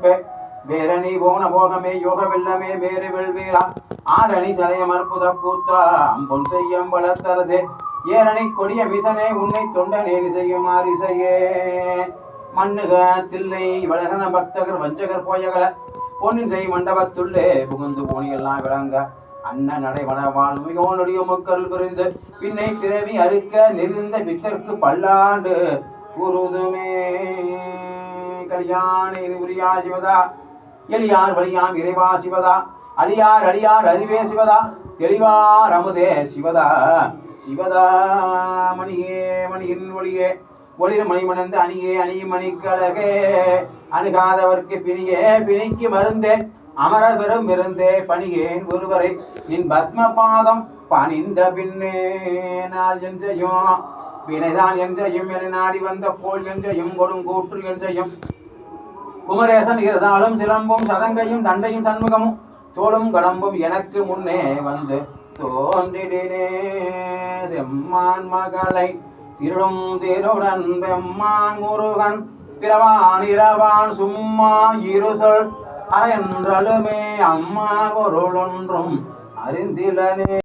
இருப்பே வேரணி போன போகமே யோக வெள்ளமே வேறு வெள்வீரா ஆரணி சரையம் அற்புத கூத்தா அம்பொன் செய்யம் வளர்த்தரசே ஏரணி கொடிய மிசனே உன்னை தொண்டனே செய்யுமாறு இசையே மண்ணுக தில்லை வளகன பக்தகர் வஞ்சகர் போயகல பொன்னின் செய் மண்டபத்துள்ளே புகுந்து போனியெல்லாம் விளங்க அண்ண நடைபட வாழ்மிகோனுடைய மக்கள் புரிந்து பின்னை பிறவி அறுக்க நெறிந்த பித்தர்க்கு பல்லாண்டு குருதுமே கல்யாண உரியா சிவதா எளியார் வழியாம் இறைவா சிவதா அழியார் அடியார் அறிவே சிவதா தெளிவார் அமுதே சிவதா சிவதா மணியே மணியின் ஒளியே ஒளிர் மணிமணந்து அணியே அணியும் மணிக்கழகே அணுகாதவர்க்கு பிணியே பிணிக்கு மருந்தே அமர பெரும் விருந்தே பணியேன் ஒருவரை நின் பத்ம பாதம் பணிந்த பின்னே நாள் என்றையும் வினைதான் என்றையும் என நாடி வந்த போல் என்றையும் கொடுங்கூற்று என்றையும் குமரேசன் இருந்தாலும் சிலம்பும் சதங்கையும் தண்டையும் சண்முகமும் தோளும் கடம்பும் எனக்கு முன்னே வந்து தோன்றிடினே செம்மான் மகளை திருடும் திருடன் வெம்மான் முருகன் பிறவான் இரவான் சும்மா இருசொல் அறையன்றலுமே அம்மா பொருள் ஒன்றும் அறிந்திலனே.